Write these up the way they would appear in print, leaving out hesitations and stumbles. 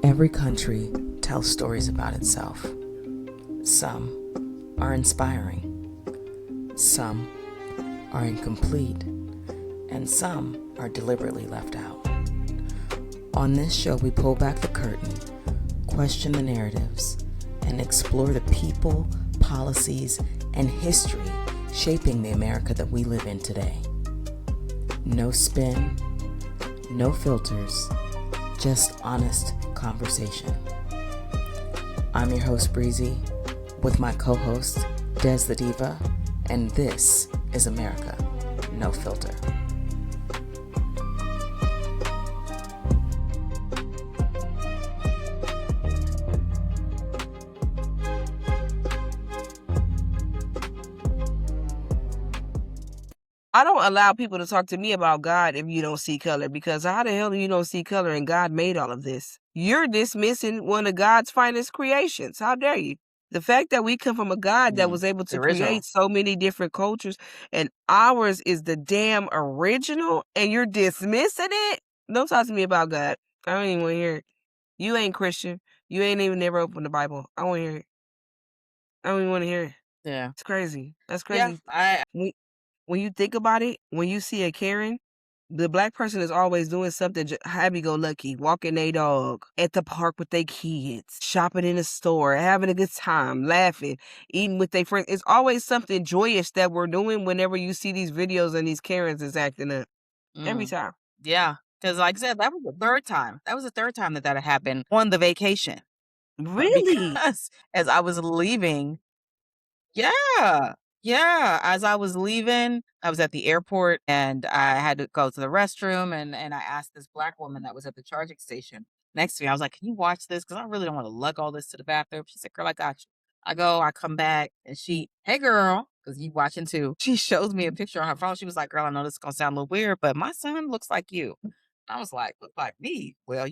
Every country tells stories about itself. Some are inspiring, some are incomplete, and some are deliberately left out. On this show, we pull back the curtain, question the narratives, and explore the people, policies, and history shaping the America that we live in today. No spin, no filters, just honest conversation. I'm your host, Breezy, with my co-host, Des the Diva, and this is America, No Filter. I don't allow people to talk to me about God if you don't see color, because how the hell do you don't see color and God made all of this? You're dismissing one of God's finest creations. How dare you? The fact that we come from a God that was able to create so many different cultures and ours is the damn original and you're dismissing it? Don't talk to me about God. I don't even want to hear it. You ain't Christian. You ain't even never opened the Bible. I want to hear it. I don't even want to hear it. Yeah. It's crazy. That's Yeah. crazy. When you think about it, when you see a Karen, the black person is always doing something happy-go-lucky, walking their dog, at the park with their kids, shopping in the store, having a good time, laughing, eating with their friends. It's always something joyous that we're doing whenever you see these videos and these Karens is acting up. Every time. Yeah. Because like I said, that was the third time. That was the third time that had happened on the vacation. Really? Because as I was leaving, as I was leaving, I was at the airport and I had to go to the restroom and I asked this black woman that was at the charging station next to me, I was like, can you watch this? Because I really don't want to lug all this to the bathroom. She said, girl, I got you. I go, I come back and she, hey girl, because you watching too. She shows me a picture on her phone. She was like, girl, I know this is going to sound a little weird, but my son looks like you. I was like, look like me? Well,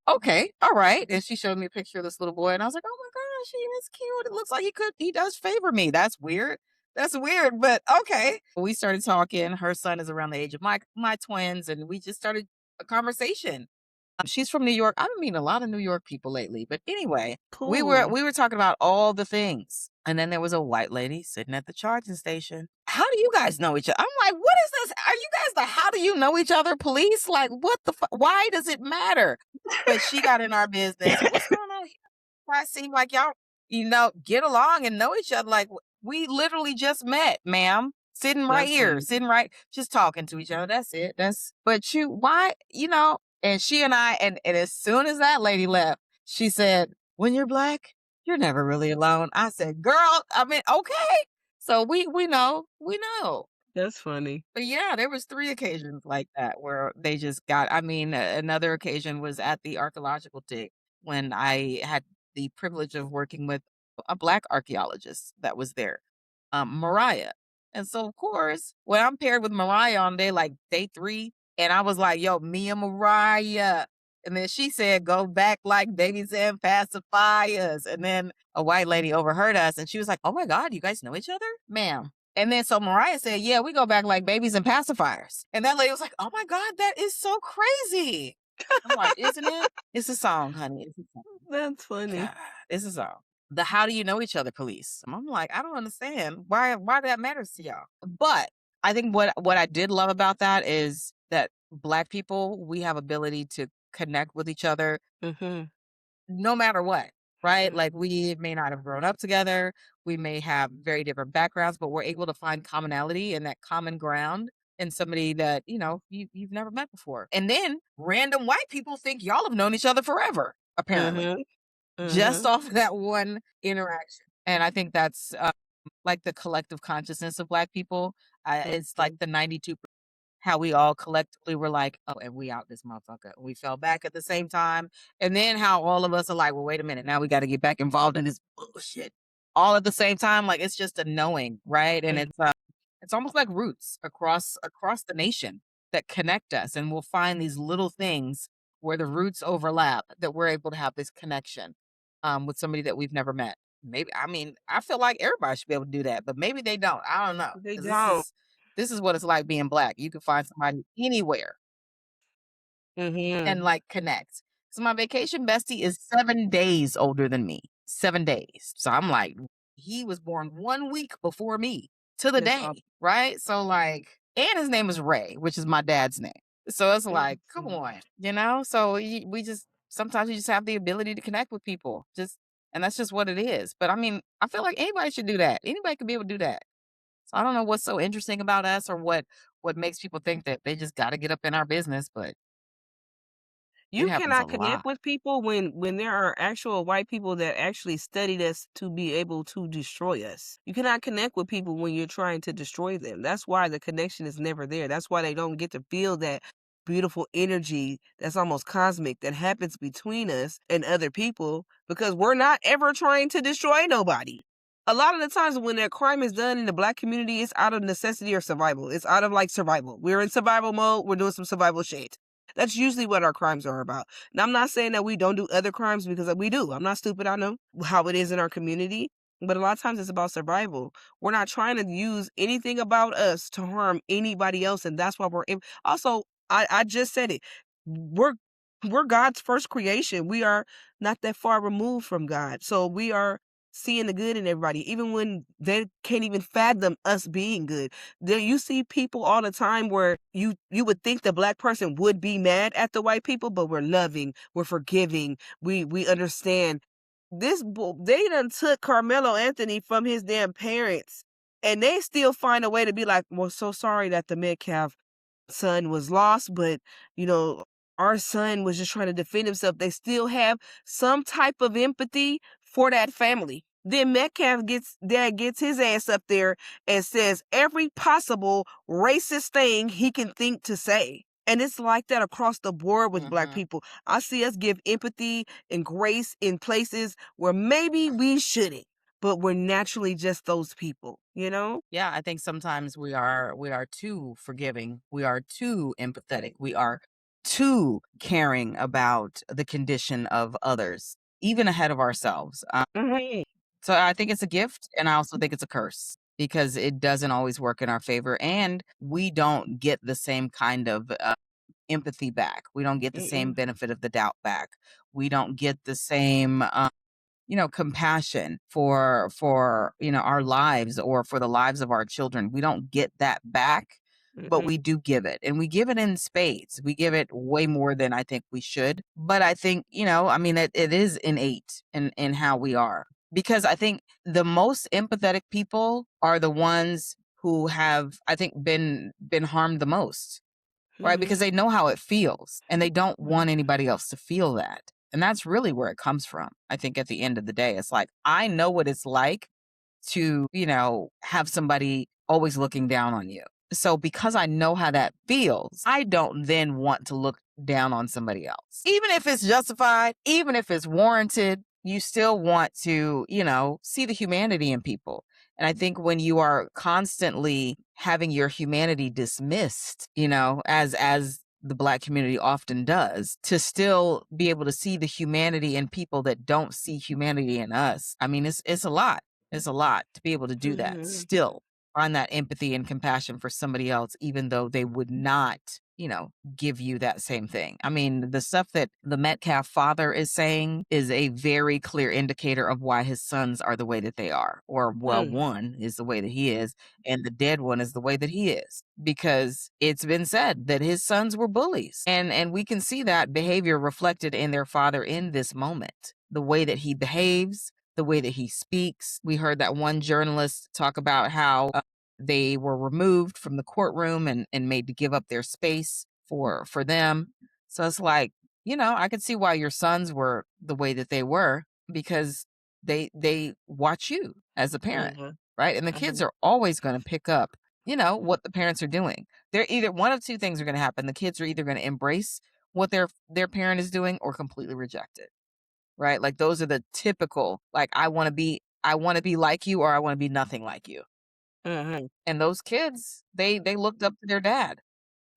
okay, all right. And she showed me a picture of this little boy and I was like, oh my gosh, he is cute. It looks like he does favor me. That's weird. That's weird, but okay. We started talking. Her son is around the age of my twins, and we just started a conversation. She's from New York. I've been meeting a lot of New York people lately, but anyway, we were talking about all the things, and then there was a white lady sitting at the charging station. How do you guys know each other? I'm like, what is this? Are you guys the how do you know each other police? Like, what the why does it matter? But she got in our business. What's going on here? I seem like y'all, get along and know each other. Like, we literally just met, ma'am. Sitting right here, just talking to each other. That's it. But why, and she and I, and as soon as that lady left, she said, when you're black, you're never really alone. I said, girl, I mean, okay. So we know. That's funny. But yeah, there was 3 occasions like that where they just another occasion was at the archaeological dig when I had the privilege of working with a black archaeologist that was there, Mariah. And so, of course, when I'm paired with Mariah on day 3, and I was like, yo, me and Mariah. And then she said, go back like babies and pacifiers. And then a white lady overheard us and she was like, oh my God, you guys know each other? Ma'am. And then so Mariah said, yeah, we go back like babies and pacifiers. And that lady was like, oh my God, that is so crazy. I'm like, isn't it? It's a song, honey. It's a song. That's funny. God, it's a song. The how do you know each other police. I'm like, I don't understand why that matters to y'all. But I think what I did love about that is that black people, we have ability to connect with each other no matter what, right? Like we may not have grown up together. We may have very different backgrounds, but we're able to find commonality and that common ground in somebody that, you've never met before. And then random white people think y'all have known each other forever, apparently. Just off of that one interaction. And I think that's like the collective consciousness of black people. It's like the 92%, how we all collectively were like, oh, and we out this motherfucker. We fell back at the same time. And then how all of us are like, well, wait a minute. Now we got to get back involved in this bullshit all at the same time. Like it's just a knowing, right? And it's almost like roots across the nation that connect us. And we'll find these little things where the roots overlap that we're able to have this connection with somebody that we've never met. Maybe, I feel like everybody should be able to do that, but maybe they don't. I don't know. They don't. This is what it's like being black. You can find somebody anywhere and like connect. So my vacation bestie is 7 days older than me. 7 days. So I'm like, he was born 1 week before me to the That's day, awesome. right? So like, and his name is Ray, which is my dad's name. So it's like, come Mhm. on, you know? So we just sometimes you just have the ability to connect with people. Just and that's just what it is. But I mean, I feel like anybody should do that. Anybody could be able to do that. So I don't know what's so interesting about us or what makes people think that they just got to get up in our business, but it You happens a cannot connect lot. with people when there are actual white people that actually studied us to be able to destroy us. You cannot connect with people when you're trying to destroy them. That's why the connection is never there. That's why they don't get to feel that beautiful energy that's almost cosmic that happens between us and other people because we're not ever trying to destroy nobody. A lot of the times when that crime is done in the black community, it's out of necessity or survival. It's out of like survival. We're in survival mode. We're doing some survival shit. That's usually what our crimes are about. Now, I'm not saying that we don't do other crimes because we do. I'm not stupid. I know how it is in our community. But a lot of times it's about survival. We're not trying to use anything about us to harm anybody else. And that's why also, I just said it. We're we're God's first creation. We are not that far removed from God. So we are seeing the good in everybody, even when they can't even fathom us being good. There you see people all the time where you would think the black person would be mad at the white people, but we're loving, we're forgiving, we understand. They done took Carmelo Anthony from his damn parents, and they still find a way to be like, well, so sorry that the Metcalf son was lost, but you know, our son was just trying to defend himself. They still have some type of empathy for that family. Then dad gets his ass up there and says every possible racist thing he can think to say. And it's like that across the board with black Mhm. people. I see us give empathy and grace in places where maybe we shouldn't, but we're naturally just those people, you know? Yeah, I think sometimes we are too forgiving. We are too empathetic. We are too caring about the condition of others, even ahead of ourselves. Mhm. So I think it's a gift, and I also think it's a curse because it doesn't always work in our favor, and we don't get the same kind of empathy back. We don't get the same Mm-mm. benefit of the doubt back. We don't get the same compassion for our lives or for the lives of our children. We don't get that back, but we Mm-mm. do give it, and we give it in spades. We give it way more than I think we should, but I think I mean it is innate in how we are, because I think the most empathetic people are the ones who have, I think, been harmed the most, right? Mhm. Because they know how it feels and they don't Mhm. want anybody else to feel that. And that's really where it comes from. I think at the end of the day, it's like, I know what it's like to, have somebody always looking down on you. So because I know how that feels, I don't then want to look down on somebody else. Even if it's justified, even if it's warranted, you still want to, see the humanity in people. And I think when you are constantly having your humanity dismissed, as the black community often does, to still be able to see the humanity in people that don't see humanity in us. I mean, it's a lot. It's a lot to be able to do that. Mhm. Still find that empathy and compassion for somebody else, even though they would not, give you that same thing. I mean, the stuff that the Metcalf father is saying is a very clear indicator of why his sons are the way that they are. Or, well, Mm. one is the way that he is, and the dead one is the way that he is. Because it's been said that his sons were bullies. And we can see that behavior reflected in their father in this moment. The way that he behaves, the way that he speaks. We heard that one journalist talk about how they were removed from the courtroom and made to give up their space for them. So it's like, I could see why your sons were the way that they were, because they watch you as a parent, Mhm. right? And the kids Mhm. are always going to pick up, what the parents are doing. They're either one of two things are going to happen. The kids are either going to embrace what their parent is doing or completely reject it, right? Like those are the typical, like, I want to be like you, or I want to be nothing like you. Mhm. And those kids, they looked up to their dad,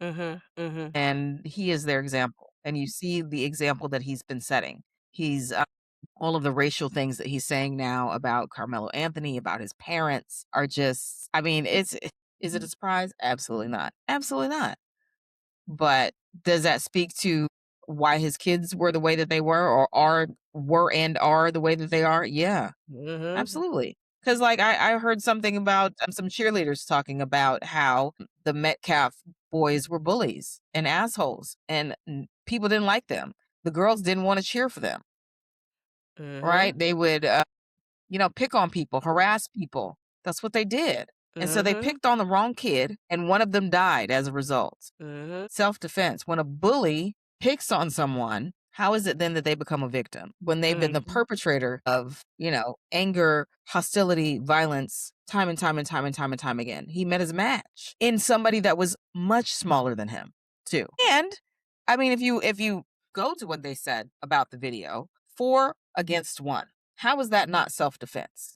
Mhm. Mhm. and he is their example. And you see the example that he's been setting. He's all of the racial things that he's saying now about Carmelo Anthony, about his parents, are just, I mean, is it a surprise? Absolutely not. Absolutely not. But does that speak to why his kids were the way that they were and are the way that they are? Yeah, absolutely. Because like I heard something about some cheerleaders talking about how the Metcalf boys were bullies and assholes, and people didn't like them. The girls didn't want to cheer for them, right? They would, pick on people, harass people. That's what they did. And so they picked on the wrong kid, and one of them died as a result. Self-defense. When a bully picks on someone, how is it then that they become a victim? When they've been the perpetrator of, anger, hostility, violence, time and time and time and time and time again. He met his match in somebody that was much smaller than him, too. And, I mean, if you go to what they said about the video, 4 against 1. How is that not self-defense?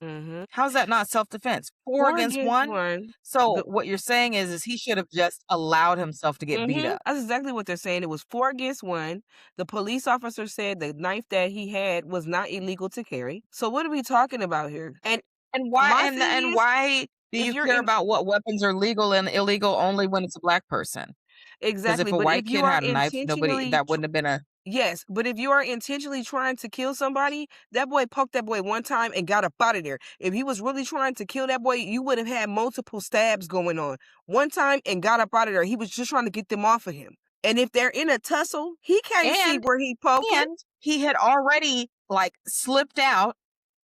How is that not self-defense? 4 against 1? So what you're saying is he should have just allowed himself to get beat up. That's exactly what they're saying. It was 4 against 1. The police officer said the knife that he had was not illegal to carry. So what are we talking about here? And why do you care about what weapons are legal and illegal only when it's a black person? Because Exactly. if a white kid had a knife, that wouldn't have been a... Yes, but if you are intentionally trying to kill somebody, that boy poked that boy one time and got up out of there. If he was really trying to kill that boy, you would have had multiple stabs going on. One time and got up out of there. He was just trying to get them off of him. And if they're in a tussle, he can't see where he poked him. And he had already slipped out.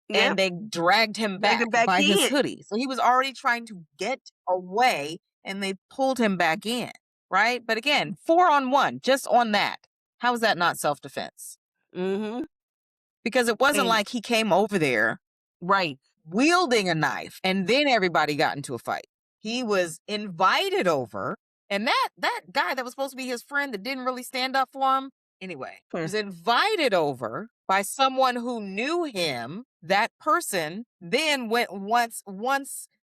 Yep. And they dragged him back by his hoodie. So he was already trying to get away, and they pulled him back in, right? But again, 4 on 1, just on that. How is that not self-defense? Because it wasn't like he came over there, right, wielding a knife, and then everybody got into a fight. He was invited over, and that guy that was supposed to be his friend that didn't really stand up for him, anyway, was invited over by someone who knew him. That person then went once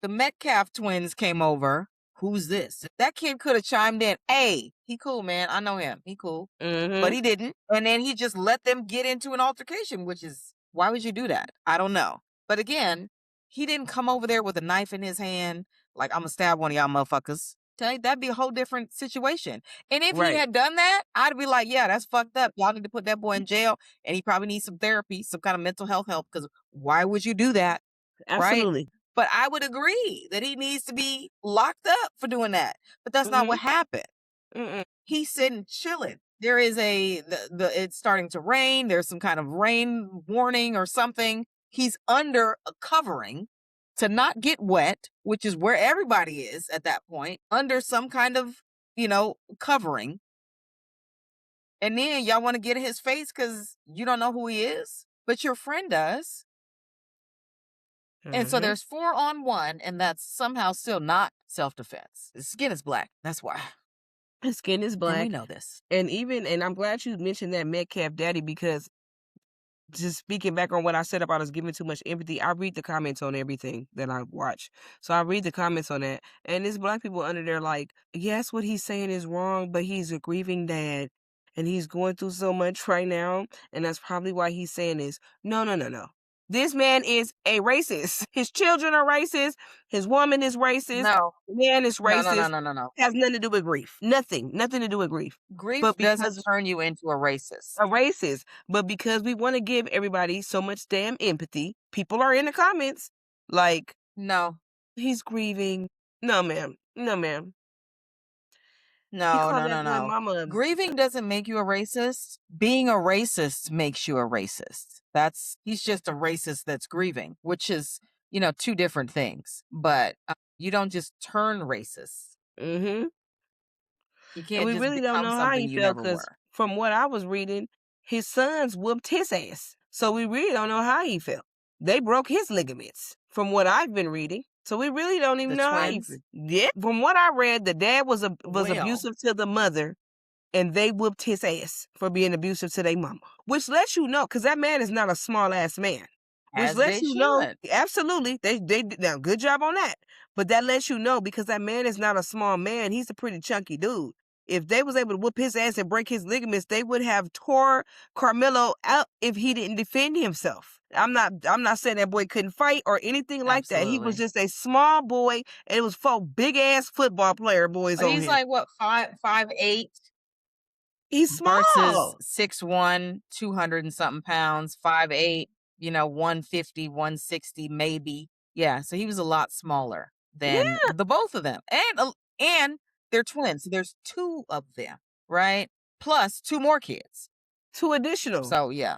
the Metcalf twins came over. Who's this? That kid could have chimed in. Hey, he cool, man. I know him. He cool. But he didn't. And then he just let them get into an altercation, which is, why would you do that? I don't know. But again, he didn't come over there with a knife in his hand, like, I'm going to stab one of y'all motherfuckers. Tell you, that'd be a whole different situation. And if he had done that, I'd be like, yeah, that's fucked up. Y'all need to put that boy in jail, and he probably needs some therapy, some kind of mental health help, because why would you do that? Absolutely. Right? But I would agree that he needs to be locked up for doing that. But that's not what happened. He's sitting chilling. There is it's starting to rain. There's some kind of rain warning or something. He's under a covering to not get wet, which is where everybody is at that point, under some kind of, covering. And then y'all want to get in his face because you don't know who he is, but your friend does. And so there's 4 on 1, and that's somehow still not self-defense. His skin is black. That's why. His skin is black. And we know this. And I'm glad you mentioned that Metcalf daddy, because just speaking back on what I said about us giving too much empathy, I read the comments on everything that I watch. So I read the comments on that. And there's black people under there like, yes, what he's saying is wrong, but he's a grieving dad. And he's going through so much right now. And that's probably why he's saying this. No. This man is a racist. His children are racist. His woman is racist. No. The man is racist. No. Has nothing to do with grief. Nothing to do with grief. Grief doesn't turn you into a racist. A racist. But because we want to give everybody so much damn empathy, people are in the comments like, no, he's grieving. No, ma'am. No. Grieving doesn't make you a racist. Being a racist makes you a racist. He's just a racist that's grieving, which is, 2 different things. But you don't just turn racist. You can't. And we really don't know how he felt, because from what I was reading, his sons whooped his ass. So we really don't know how he felt. They broke his ligaments, from what I've been reading. So we really don't even know how he felt. Yeah. From what I read, the dad was abusive to the mother, and they whooped his ass for being abusive to their mama. Which lets you know, because that man is not a small-ass man. Which lets you know, absolutely, they did now, good job on that. But that lets you know, because that man is not a small man, he's a pretty chunky dude. If they was able to whoop his ass and break his ligaments, they would have tore Carmelo out if he didn't defend himself. I'm not saying that boy couldn't fight or anything like that. He was just a small boy, and it was 4 big ass football player boys on him. He's like what, 5'8"? He's versus small. 6'1", 200 and something pounds, 5'8", 150, 160 maybe. Yeah, so he was a lot smaller than the both of them. And they're twins. So there's 2 of them, right? Plus 2 more kids. 2 additional. So yeah.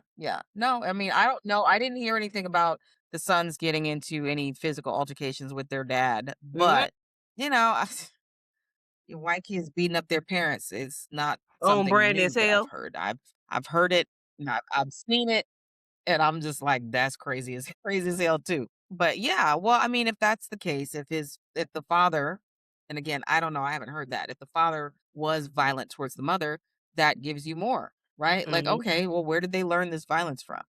No, I mean, I don't know. I didn't hear anything about the sons getting into any physical altercations with their dad, but white kids beating up their parents is not On something brand new as that I've hell. heard. I've heard it, and I've seen it, and I'm just like, that's crazy as hell too. But yeah, well, I mean, if that's the case, if the father, and again, I don't know, I haven't heard that. If the father was violent towards the mother, that gives you more, right? Like, okay, well, where did they learn this violence from?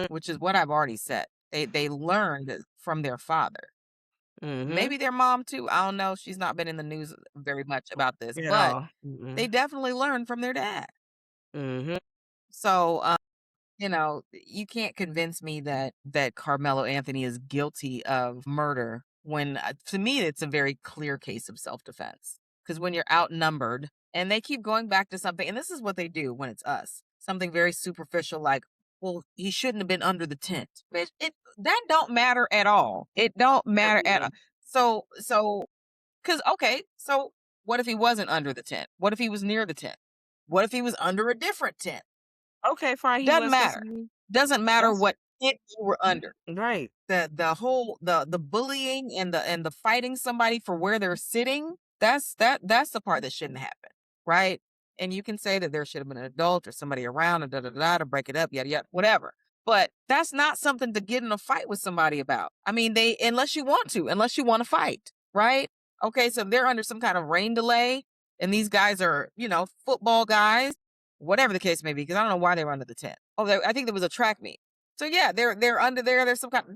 Which is what I've already said. They learned it from their father. Maybe their mom too. I don't know. She's not been in the news very much about this, At but all. they definitely learned from their dad. Mhm. So, you can't convince me that Carmelo Anthony is guilty of murder when, to me, it's a very clear case of self-defense. Because when you're outnumbered, and they keep going back to something, and this is what they do when it's us, something very superficial like, well, he shouldn't have been under the tent. Bitch, that don't matter at all. It don't matter at all. So, because, okay, so what if he wasn't under the tent? What if he was near the tent? What if he was under a different tent? Okay, fine. He Doesn't was supposed to matter. be. Doesn't matter That's what tent you were under. right. The whole the bullying and the fighting somebody for where they're sitting, that's the part that shouldn't happen, right? And you can say that there should have been an adult or somebody around and to break it up, yada yada, whatever. But that's not something to get in a fight with somebody about. I mean, unless you want to fight, right? Okay, so if they're under some kind of rain delay, and these guys are, football guys, whatever the case may be, because I don't know why they were under the tent. Oh, I think there was a track meet. So yeah, they're under there. There's some kind of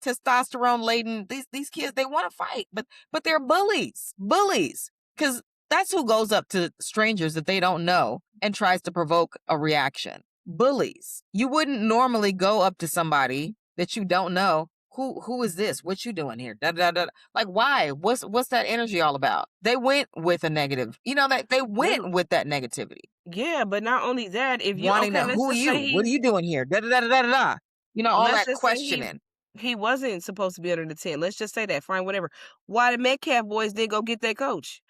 testosterone laden. These kids, they want to fight, but they're bullies, because that's who goes up to strangers that they don't know and tries to provoke a reaction. Bullies. You wouldn't normally go up to somebody that you don't know. Who is this? What you doing here? Da, da, da. Like, why? What's that energy all about? They went with a negative. That they went with that negativity. Yeah, but not only that, if you Wanting to, let's who are just you? say What are you doing here? Da da da da da da. All let's that just say questioning. he wasn't supposed to be under the tent. Let's just say that. Fine, whatever. Why the Metcalf boys didn't go get their coach?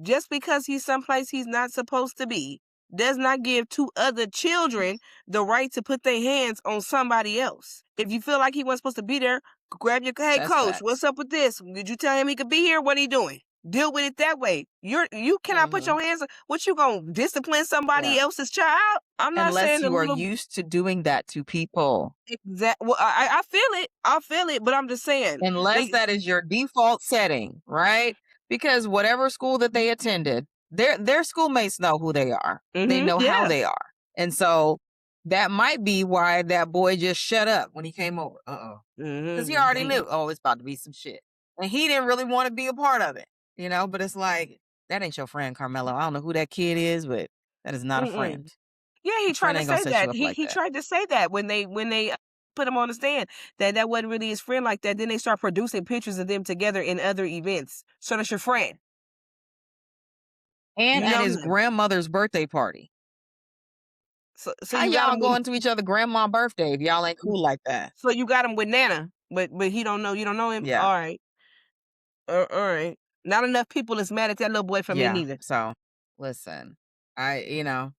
Just because he's someplace he's not supposed to be does not give 2 other children the right to put their hands on somebody else. If you feel like he wasn't supposed to be there, grab your hey That's coach. facts. What's up with this? Did you tell him he could be here? What are you doing? Deal with it that way. You cannot put your hands on. What, you gonna discipline somebody else's child? I'm not Unless saying you are used to doing that to people. exact. Well, I feel it. I feel it, but I'm just saying. Unless that is your default setting, right? Because whatever school that they attended, their schoolmates know who they are. They know how they are. And so that might be why that boy just shut up when he came over. Because he already knew, oh, it's about to be some shit. And he didn't really want to be a part of it, but it's like, that ain't your friend, Carmelo. I don't know who that kid is, but that is not a friend. Yeah, he tried to say that. He tried to say that when they put him on the stand, that wasn't really his friend like that. Then they start producing pictures of them together in other events. So that's your friend. And at his grandmother's birthday party. So how y'all going to each other grandma's birthday if y'all ain't cool like that? So you got him with Nana, but he don't know, you don't know him? Yeah. All right. All right. Not enough people is mad at that little boy for me neither. So listen, I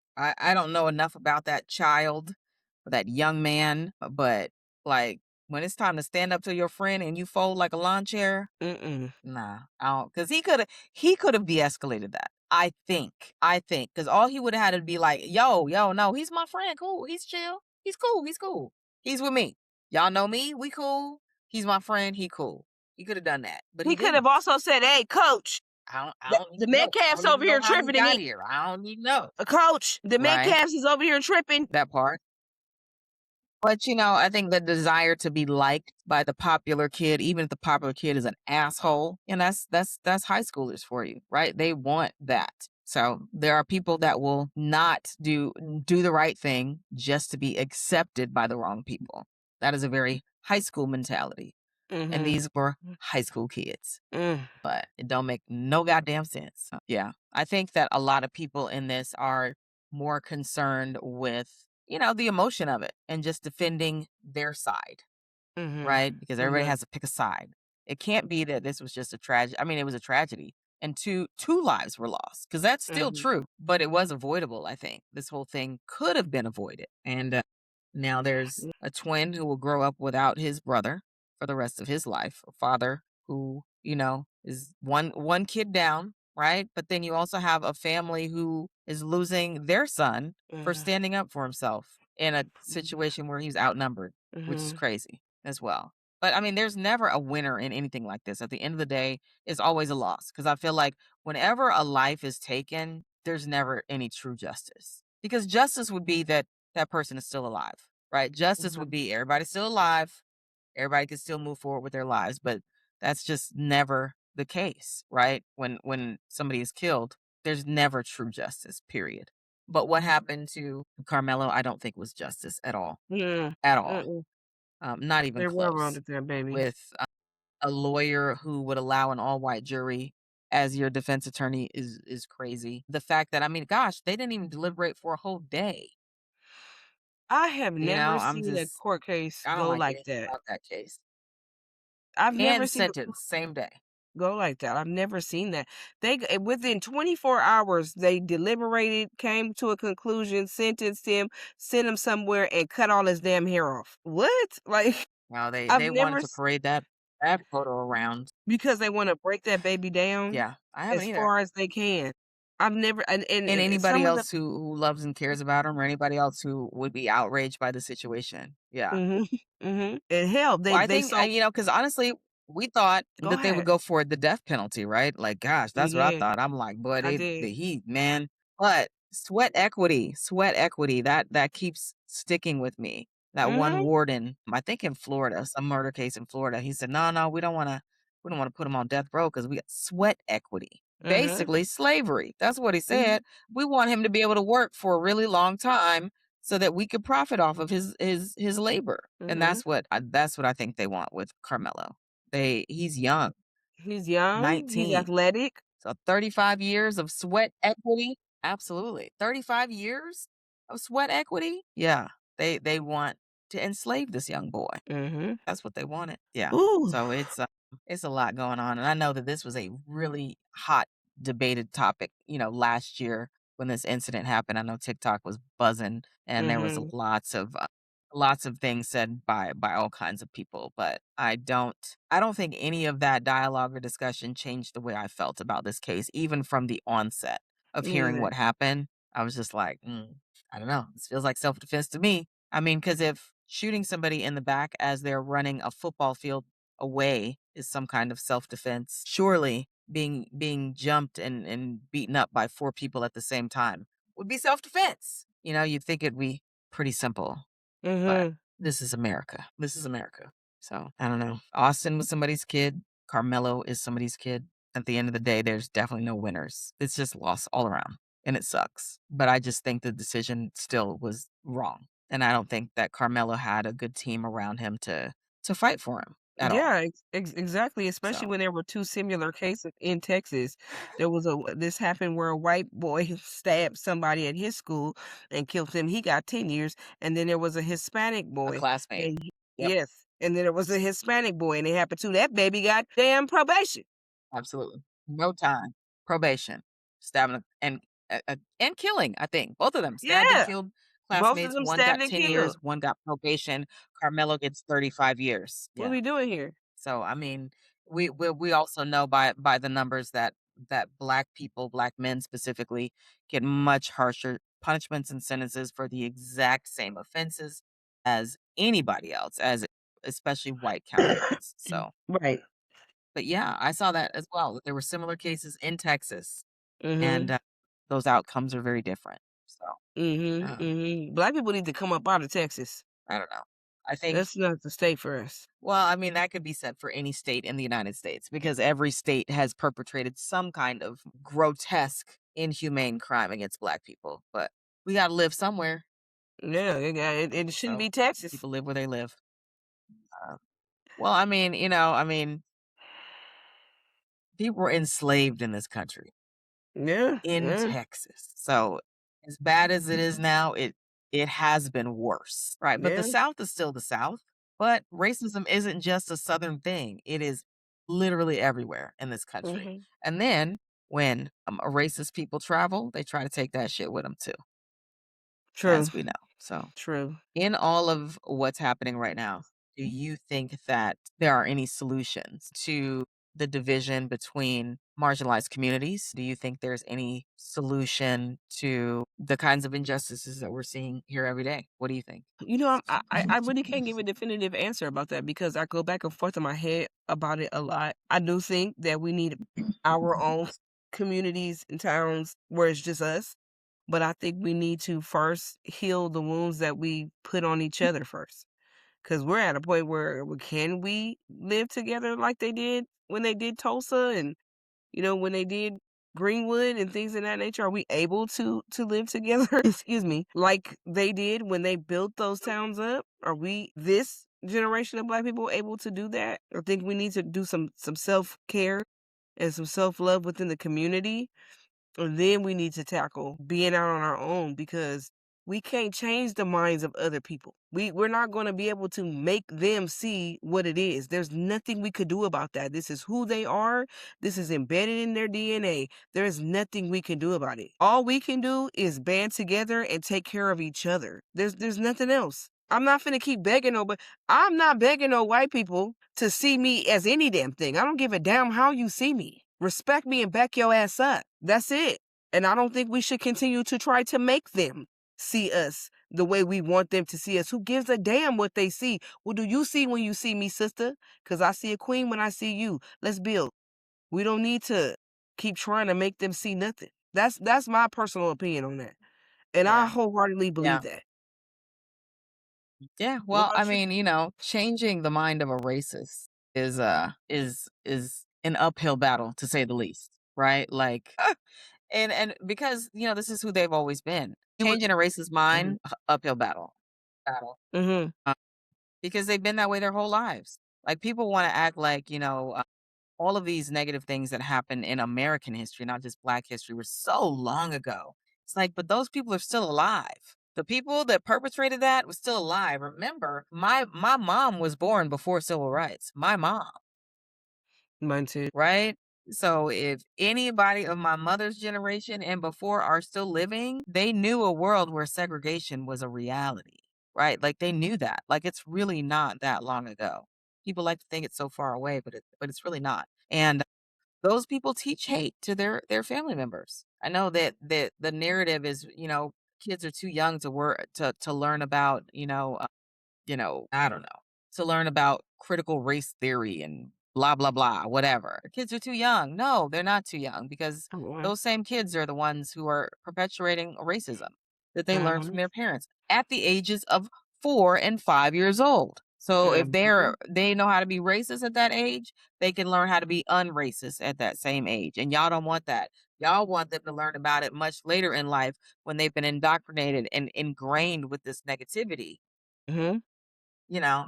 don't know enough about that child, or that young man, but like, when it's time to stand up to your friend and you fold like a lawn chair, nah, I don't, because he could have de-escalated that. I think, because all he would have had to be like, yo, no, he's my friend, cool, he's chill, he's cool, he's with me. Y'all know me, we cool. He's my friend, he cool. He could have done that, but he could have also said, "Hey, coach, I don't the Metcalf's over here tripping." Here. I don't even know. Coach, the Metcalf's is over here tripping. That part. But I think the desire to be liked by the popular kid, even if the popular kid is an asshole, and that's high schoolers for you, right? They want that. So there are people that will not do the right thing just to be accepted by the wrong people. That is a very high school mentality. And Mhm. these were high school kids. Mm. But it don't make no goddamn sense. Yeah. I think that a lot of people in this are more concerned with, the emotion of it and just defending their side, Mhm. right? Because everybody Mhm. has to pick a side. It can't be that this was just a tragedy. I mean, it was a tragedy and two lives were lost because that's still Mhm. true, but it was avoidable. I think this whole thing could have been avoided. And now there's a twin who will grow up without his brother for the rest of his life, a father who, is one kid down, right? But then you also have a family who is losing their son for Mhm. standing up for himself in a situation where he's outnumbered, which is Mhm. crazy as well. But I mean, there's never a winner in anything like this. At the end of the day, it's always a loss because I feel like whenever a life is taken, there's never any true justice. Because justice would be that that person is still alive, right? Justice would Mhm. be everybody's still alive, everybody can still move forward with their lives, but that's just never the case, right? When somebody is killed, there's never true justice, period. But what happened to Carmelo, I don't think was justice at all. Mm. At all. Mm-mm. Not even They were wrong close. with that baby. With a lawyer who would allow an all-white jury as your defense attorney is crazy. The fact that, I mean, gosh, they didn't even deliberate for a whole day. I have never I'm seen a just court case I don't go like like anything that. about that case. I've never And seen a sentence same day. go like that. I've never seen that. Within 24 hours, they deliberated, came to a conclusion, sentenced him, sent him somewhere, and cut all his damn hair off. What? Like Now they I've they never wanted to parade that photo around. because they want to break that baby down Yeah, I haven't as either. far as they can. I've never And and anybody some of the else who loves and cares about him, or anybody else who would be outraged by the situation. Yeah. mhm mhm and hell Well, I they think, saw because honestly, we thought go that they would ahead. go for the death penalty, right? Like, gosh, We that's what I did. thought. I'm like, boy, I the did. heat, man. But sweat equity, that keeps sticking with me. That one Mhm. warden, I think in Florida, some murder case in Florida, he said, no, no, we don't want to put him on death row because we got sweat equity. Mhm. Basically, slavery. That's what he Mhm. said. We want him to be able to work for a really long time so that we could profit off of his labor. And Mhm. that's what I think they want with Carmelo. He's young, He's young. He's 19. athletic. So 35 years of sweat equity. Absolutely. 35 years of sweat equity. Yeah. They want to enslave this young boy. Mhm. That's what they wanted. Yeah. Ooh. So it's a lot going on, and I know that this was a really hot debated topic, last year when this incident happened. I know TikTok was buzzing, and there was Mhm. lots of things said by all kinds of people, but I don't think any of that dialogue or discussion changed the way I felt about this case, even from the onset of Me hearing either. what happened. I was just like, I don't know. This feels like self defense to me. I mean, because if shooting somebody in the back as they're running a football field away is some kind of self-defense, surely being jumped and beaten up by four people at the same time would be self-defense. You'd think it'd be pretty simple, but Mhm. this is America. This is America. So I don't know. Austin was somebody's kid. Carmelo is somebody's kid. At the end of the day, there's definitely no winners. It's just loss all around. And it sucks. But I just think the decision still was wrong. And I don't think that Carmelo had a good team around him to fight for him at all. Yeah, exactly, especially So when there were 2 similar cases in Texas. This happened where a white boy stabbed somebody at his school and killed him. He got 10 years, and then there was a Hispanic a boy, classmate. and Yep. yes, and then there was a Hispanic boy, and it happened too. That baby got damn probation. Absolutely. No time. Probation. Stabbing and killing, I think. Both of them stabbed and Yeah, killed both of classmates. them One stabbed got and 10 years, killed. one got probation. Carmelo gets 35 years. What are Yeah. we doing here? So I mean, we also know by the numbers that black people, black men specifically, get much harsher punishments and sentences for the exact same offenses as anybody else, as especially white counterparts. So, Right. but yeah, I saw that as well. That there were similar cases in Texas, and Mhm. those outcomes are very different. So, Mhm. um, Mhm. Black people need to come up out of Texas. I don't know. I think That's not the state for us. Well, I mean, that could be said for any state in the United States because every state has perpetrated some kind of grotesque, inhumane crime against black people. But we got to live somewhere. Yeah, it shouldn't So be Texas. people live where they live. Uh, Well, I mean, people were enslaved in this country, Yeah, in yeah. Texas. So as bad as it is now, it has been worse. Right. But the Yeah. South is still the South. But racism isn't just a Southern thing. It is literally everywhere in this country. Mhm. And then when racist people travel, they try to take that shit with them too, True. as we know. So True. in all of what's happening right now, do you think that there are any solutions to the division between marginalized communities? Do you think there's any solution to the kinds of injustices that we're seeing here every day? What do you think? I really can't give a definitive answer about that because I go back and forth in my head about it a lot. I do think that we need our own communities and towns where it's just us, but I think we need to first heal the wounds that we put on each other first. Because we're at a point where can we live together like they did when they did Tulsa and when they did Greenwood and things of that nature? Are we able to live together? Excuse me, like they did when they built those towns up? Are we, this generation of Black people, able to do that? I think we need to do some self care and some self love within the community, and then we need to tackle being out on our own because we can't change the minds of other people. We're not going to be able to make them see what it is. There's nothing we could do about that. This is who they are. This is embedded in their DNA. There is nothing we can do about it. All we can do is band together and take care of each other. There's nothing else. I'm not finna keep begging nobody. I'm not begging no white people to see me as any damn thing. I don't give a damn how you see me. Respect me and back your ass up. That's it. And I don't think we should continue to try to make them see us the way we want them to see us. Who gives a damn what they see? What do you see when you see me, sister? Because I see a queen when I see you. Let's build. We don't need to keep trying to make them see nothing. That's my personal opinion on that. And I Yeah. wholeheartedly believe Yeah. that. Yeah. What Well, I about you? mean, changing the mind of a racist is an uphill battle to say the least, right? Like and because, this is who they've always been. You would. Changing a racist Mhm. mind, uphill battle. Mhm. Because they've been that way their whole lives. Like people want to act like, all of these negative things that happen in American history, not just Black history, were so long ago. It's like, but those people are still alive. The people that perpetrated that was still alive. Remember, my mom was born before civil rights. My mom, Mine too. right? So if anybody of my mother's generation and before are still living, they knew a world where segregation was a reality, right? Like they knew that. Like it's really not that long ago. People like to think it's so far away, but it's really not. And those people teach hate to their family members. I know that the narrative is, kids are too young to to learn about, I don't know, to learn about critical race theory and blah blah blah, whatever. Kids are too young. No, they're not too young because Oh, wow. those same kids are the ones who are perpetuating racism that they learned from Mhm. their parents at the ages of 4 and 5 years old. So if Mhm. they know how to be racist at that age, they can learn how to be unracist at that same age. And y'all don't want that. Y'all want them to learn about it much later in life when they've been indoctrinated and ingrained with this negativity. Mhm.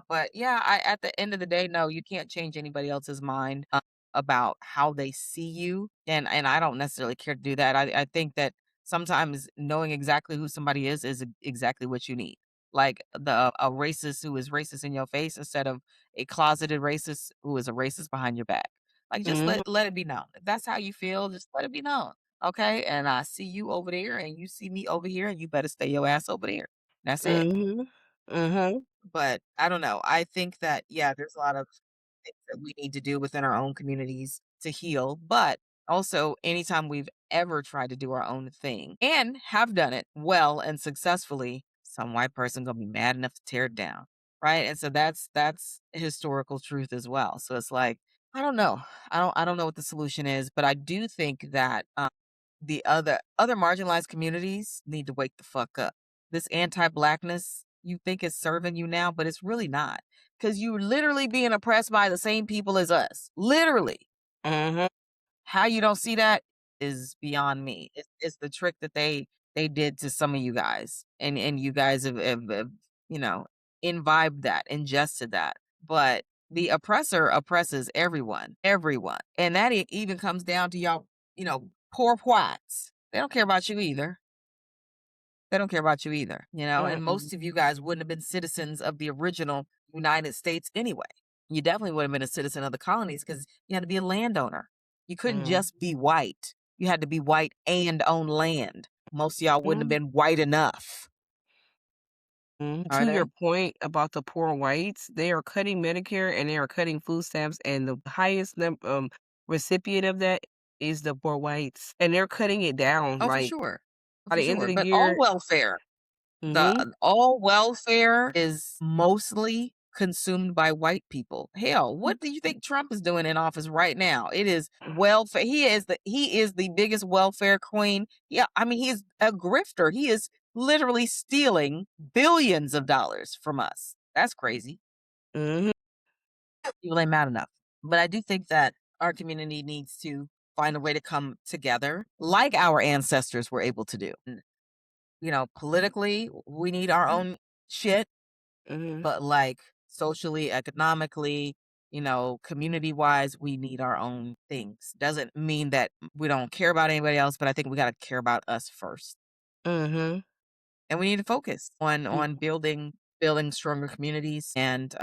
But yeah, at the end of the day, no, you can't change anybody else's mind about how they see you, and I don't necessarily care to do that. I think that sometimes knowing exactly who somebody is exactly what you need. Like a racist who is racist in your face instead of a closeted racist who is a racist behind your back. Like just Mhm. let it be known. If that's how you feel, just let it be known. Okay. And I see you over there and you see me over here, and you better stay your ass over there. That's it. Mhm. Mhm. But I don't know. I think that, yeah, there's a lot of things that we need to do within our own communities to heal. But also, anytime we've ever tried to do our own thing and have done it well and successfully, some white person gonna be mad enough to tear it down. Right. And so that's historical truth as well. So it's like, I don't know. I don't know what the solution is, but I do think that the other marginalized communities need to wake the fuck up. This anti-blackness you think is serving you now, but it's really not. Because you're literally being oppressed by the same people as us. Literally. Mhm. How you don't see that is beyond me. It's the trick that they did to some of you guys. And you guys have imbibed that, ingested that. But The oppressor oppresses everyone, everyone. And that even comes down to y'all, poor whites. They don't care about you either. They don't care about you either, and most of you guys wouldn't have been citizens of the original United States anyway. You definitely would have been a citizen of the colonies because you had to be a landowner. You couldn't just be white. You had to be white and own land. Most of y'all wouldn't have been white enough. To your point about the poor whites, they are cutting Medicare and they are cutting food stamps, and the highest recipient of that is the poor whites, and they're cutting it down. Oh, for Like sure. by For the end of sure. the But all year, welfare, mhm, all welfare is mostly consumed by white people. Hell, what do you think Trump is doing in office right now? It is welfare. He is the biggest welfare queen. Yeah, I mean, he's a grifter. He is literally stealing billions of dollars from us. That's crazy. mhm, People ain't mad enough. But I do think that our community needs to find a way to come together like our ancestors were able to do. Politically, we need our own shit, mhm, but like socially, economically, community wise, we need our own things. Doesn't mean that we don't care about anybody else, but I think we got to care about us first. mhm, And we need to focus on building stronger communities and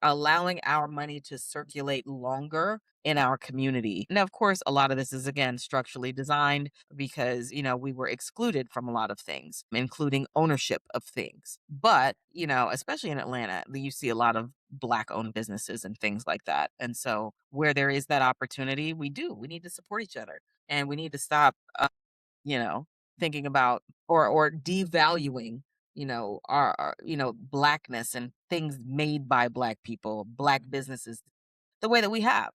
allowing our money to circulate longer in our community. Now, of course, a lot of this is again structurally designed because we were excluded from a lot of things, including ownership of things. But especially in Atlanta, you see a lot of Black owned businesses and things like that. And so where there is that opportunity, we need to support each other, and we need to stop you know, thinking about or devaluing, our blackness and things made by Black people, Black businesses, the way that we have,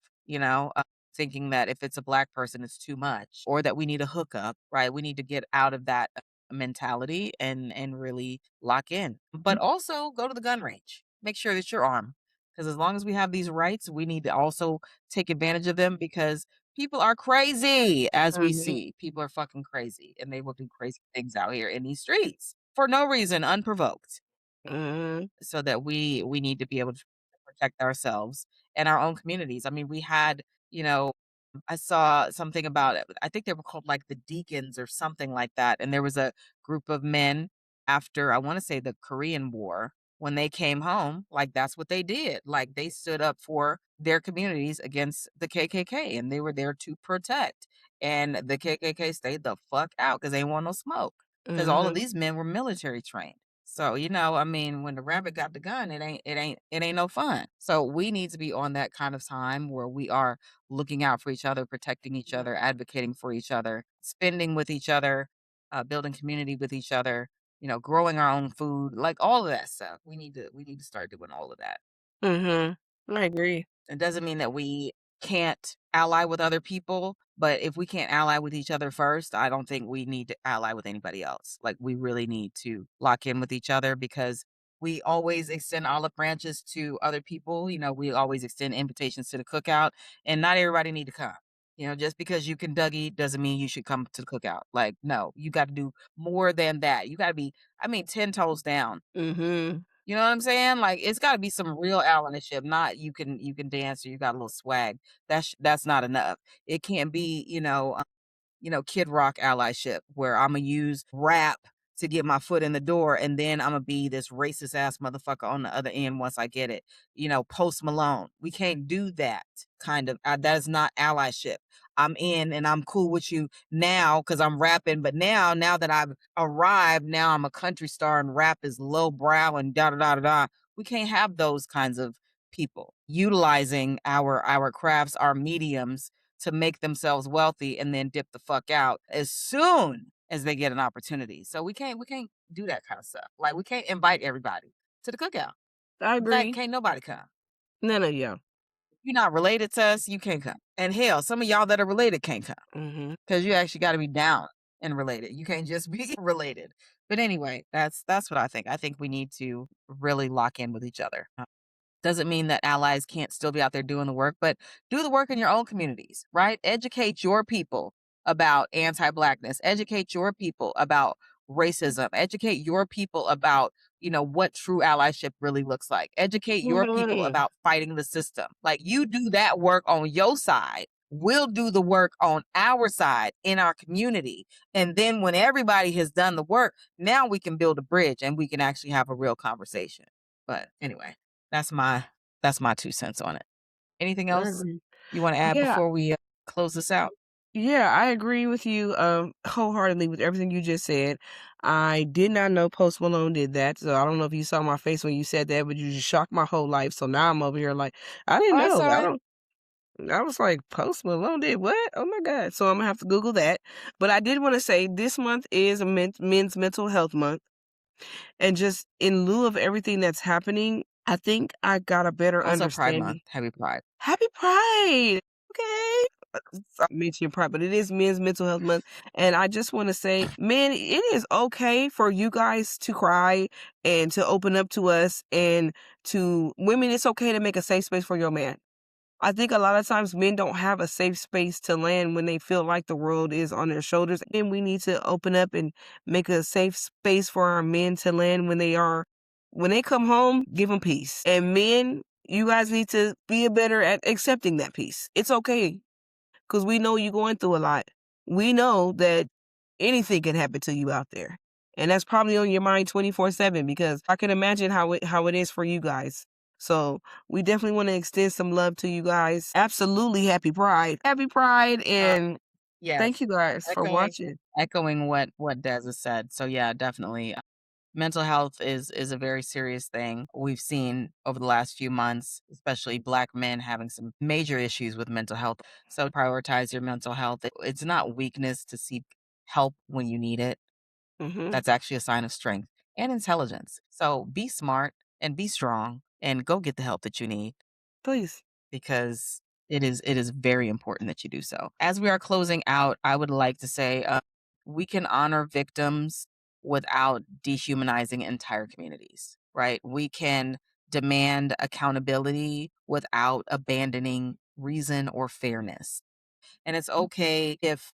thinking that if it's a Black person, it's too much, or that we need a hookup, right? We need to get out of that mentality and really lock in. But also go to the gun range. Make sure that you're armed. Because as long as we have these rights, we need to also take advantage of them because people are crazy, as we mhm, see. People are fucking crazy and they will do crazy things out here in these streets for no reason, unprovoked. mhm, So that we need to be able to protect ourselves and our own communities. I mean, we had, you know, I saw something about it. I think they were called like the Deacons or something like that. And there was a group of men after, I want to say, the Korean War. When they came home, like that's what they did. Like they stood up for their communities against the KKK and they were there to protect. And the KKK stayed the fuck out because they didn't want no smoke because all of mhm, these men were military trained. So, I mean, when the rabbit got the gun, it ain't no fun. So we need to be on that kind of time where we are looking out for each other, protecting each other, advocating for each other, spending with each other, building community with each other, growing our own food, like all of that stuff. We need to start doing all of that. mhm. I agree. It doesn't mean that we can't ally with other people, but if we can't ally with each other first, I don't think we need to ally with anybody else. Like we really need to lock in with each other because we always extend olive branches to other people. We always extend invitations to the cookout, and not everybody need to come. Just because you can Dougie doesn't mean you should come to the cookout. Like, no, you got to do more than that. You got to be, 10 toes down. Mhm, You know what I'm saying? Like it's got to be some real allyship. Not you can dance or you got a little swag. That's not enough. It can't be Kid Rock allyship where I'm gonna use rap to get my foot in the door and then I'm gonna be this racist ass motherfucker on the other end once I get it. Post Malone. We can't do that kind of. That is not allyship. I'm in and I'm cool with you now because I'm rapping, but now that I've arrived, now I'm a country star and rap is low brow and da da da da da. We can't have those kinds of people utilizing our crafts, our mediums to make themselves wealthy and then dip the fuck out as soon as they get an opportunity. So we can't do that kind of stuff. Like we can't invite everybody to the cookout. I In fact, agree. can't nobody come. None of y'all. You're not related to us, you can't come. And hell, some of y'all that are related can't come Mhm, because you actually got to be down and related. You can't just be related. But anyway, that's what I think. I think we need to really lock in with each other. Doesn't mean that allies can't still be out there doing the work, but do the work in your own communities, right? Educate your people about anti-Blackness. Educate your people about racism. Educate your people about what true allyship really looks like. Educate your people about fighting the system. Like, you do that work on your side. We'll do the work on our side in our community. And then when everybody has done the work, now we can build a bridge and we can actually have a real conversation. But anyway, that's my 2 cents on it. Anything I else agree. you want to add Yeah, before we close this out? yeah, I agree with you wholeheartedly with everything you just said. I did not know Post Malone did that, so I don't know if you saw my face when you said that, but you just shocked my whole life. So now I'm over here like, I didn't Oh, that's know. all I right. don't. I was like, Post Malone did what? Oh my God! So I'm gonna have to Google that. But I did want to say this month is a Men's Mental Health Month, and just in lieu of everything that's happening, I think I got a better Also Pride Month. understanding. Happy Pride. Happy Pride. Okay. I mentioned Pride, but it is Men's Mental Health Month. And I just want to say, man, it is okay for you guys to cry and to open up to us, and to women, it's okay to make a safe space for your man. I think a lot of times men don't have a safe space to land when they feel like the world is on their shoulders. And we need to open up and make a safe space for our men to land when they come home, give them peace. And men, you guys need to be better at accepting that peace. It's okay, because we know you're going through a lot. We know that anything can happen to you out there. And that's probably on your mind 24/7, because I can imagine how it is for you guys. So we definitely want to extend some love to you guys. Absolutely happy Pride. Happy Pride, and Yes. thank you guys for Echoing watching. echoing what Des has said. So yeah, definitely. Mental health is a very serious thing. We've seen over the last few months, especially Black men having some major issues with mental health. So prioritize your mental health. It's not weakness to seek help when you need it. Hmm. That's actually a sign of strength and intelligence. So be smart and be strong and go get the help that you need, Please. because it is very important that you do so. As we are closing out, I would like to say we can honor victims without dehumanizing entire communities, right? We can demand accountability without abandoning reason or fairness. And it's okay if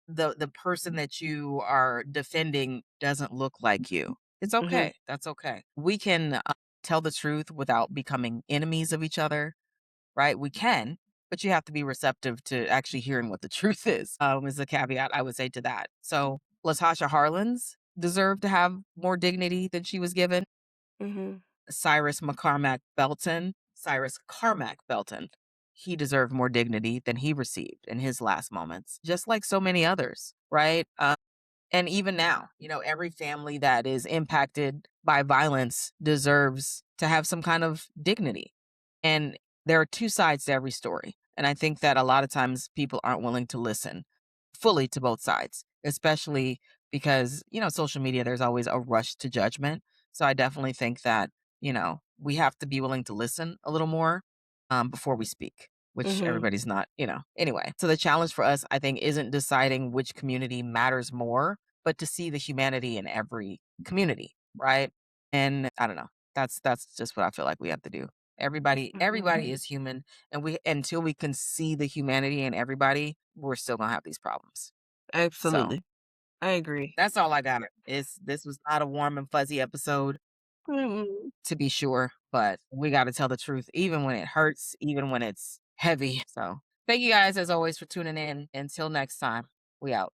the person that you are defending doesn't look like you. It's Hmm. okay. That's okay. We can tell the truth without becoming enemies of each other, right? We can, but you have to be receptive to actually hearing what the truth is a caveat I would say to that. So Latasha Harlins deserved to have more dignity than she was given. Hmm. Cyrus Carmack Belton, he deserved more dignity than he received in his last moments, just like so many others, right? And even now, every family that is impacted by violence deserves to have some kind of dignity. And there are two sides to every story. And I think that a lot of times people aren't willing to listen fully to both sides, especially because, social media, there's always a rush to judgment. So I definitely think that, we have to be willing to listen a little more before we speak, which Hmm. everybody's not, Anyway, so the challenge for us, I think, isn't deciding which community matters more, but to see the humanity in every community, right? And I don't know. That's just what I feel like we have to do. Everybody is human, and we until we can see the humanity in everybody, we're still gonna have these problems. So Absolutely. I agree. that's all I got. This was not a warm and fuzzy episode, Mhm. to be sure, but we got to tell the truth, even when it hurts, even when it's heavy. So thank you guys as always for tuning in. Until next time, we out.